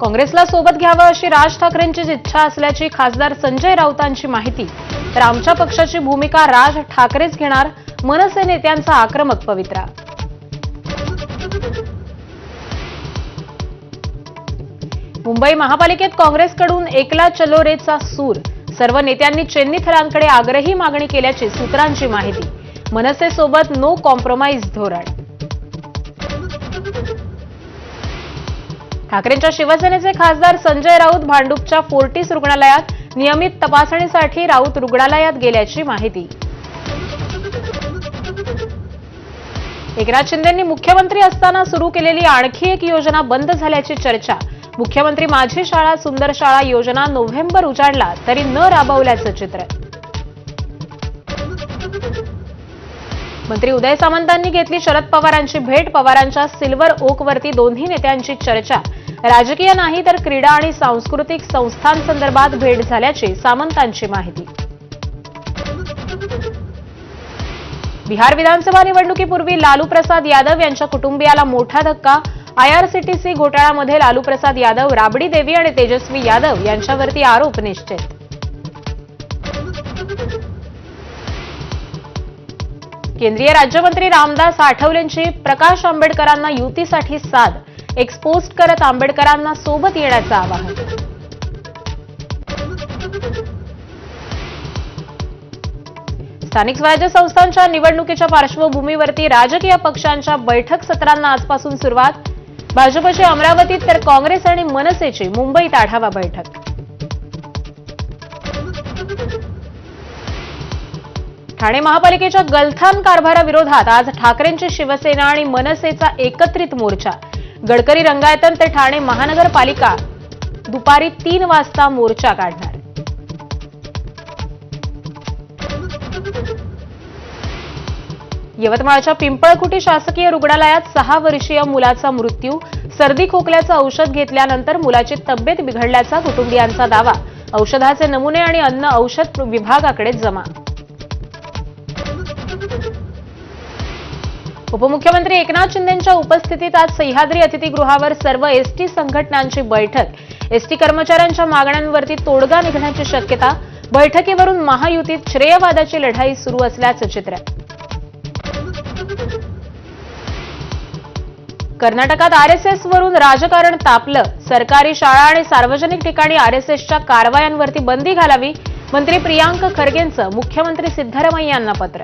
काँग्रेसला सोबत घ्यावं अशी राज ठाकरेंची इच्छा असल्याची खासदार संजय राऊतांची माहिती। तर आमच्या पक्षाची भूमिका राज ठाकरेच घेणार, मनसे नेत्यांचा आक्रमक पवित्रा। मुंबई महापालिकेत काँग्रेसकडून एकला चलो रेचा सूर, सर्व नेत्यांनी चेन्नीथरांकडे आग्रही मागणी केल्याची सूत्रांची माहिती। मनसे सोबत नो कॉम्प्रोमाइज धोरण। ठाकरेंच्या शिवसेनेचे खासदार संजय राऊत भांडूपच्या फोर्टिस रुग्णालयात नियमित तपासणीसाठी राऊत रुग्णालयात गेल्याची माहिती। एकनाथ शिंदेंनी मुख्यमंत्री असताना सुरू केलेली आणखी एक योजना बंद झाल्याची चर्चा। मुख्यमंत्री माझी शाळा सुंदर शाळा योजना नोव्हेंबर उजाडला तरी न राबवल्याचं चित्र। मंत्री उदय सामंतांनी घेतली शरद पवारांची भेट। पवारांच्या सिल्वर ओकवरती दोन्ही नेत्यांची चर्चा। राजकीय नाही तर क्रीडा आणि सांस्कृतिक संस्थांसंदर्भात भेट झाल्याची सामंतांची माहिती। बिहार विधानसभा निवडणुकीपूर्वी लालू प्रसाद यादव यांच्या कुटुंबियाला मोठा धक्का। आयआरसीटीसी घोटाळ्यामध्ये लालू प्रसाद यादव, राबडी देवी आणि तेजस्वी यादव यांच्यावरती आरोप निश्चित। केंद्रीय राज्यमंत्री रामदास आठवलेंची प्रकाश आंबेडकरांना युतीसाठी साद, एक्सपोस्ट करत आंबेडकरांना सोबत येण्याचं आवाहन। स्थानिक स्वराज्य संस्थांच्या निवडणुकीच्या पार्श्वभूमीवरती राजकीय पक्षांच्या बैठक सत्रांना आजपासून सुरुवात। भाजपची अमरावतीत तर काँग्रेस आणि मनसेची मुंबईत आढावा बैठक। ठाणे महापालिकेच्या गलथान कारभाराविरोधात आज ठाकरेंची शिवसेना आणि मनसेचा एकत्रित मोर्चा। गडकरी रंगायतन ते ठाणे महानगरपालिका दुपारी 3 वाजता मोर्चा काढणार। यवतमाळच्या पिंपळखुटी शासकीय रुग्णालयात 6 वर्षीय मुलाचा मृत्यू। सर्दी खोकल्याचं औषध घेतल्यानंतर मुलाची तब्येत बिघडल्याचा कुटुंबियांचा दावा। औषधाचे नमुने आणि अन्न औषध विभागाकडे जमा। उपमुख्यमंत्री एकनाथ शिंदेंच्या उपस्थितीत आज सह्याद्री अतिथीगृहावर सर्व एसटी संघटनांची बैठक। एसटी कर्मचाऱ्यांच्या मागण्यांवरती तोडगा निघण्याची शक्यता। बैठकीवरून महायुतीत श्रेयवादाची लढाई सुरू असल्याचं चित्र। कर्नाटकात आरएसएसवरून राजकारण तापलं। सरकारी शाळा आणि सार्वजनिक ठिकाणी आरएसएसच्या कारवायांवरती बंदी घालावी, मंत्री प्रियांक खरगेंचं मुख्यमंत्री सिद्धरामय्यांना पत्र।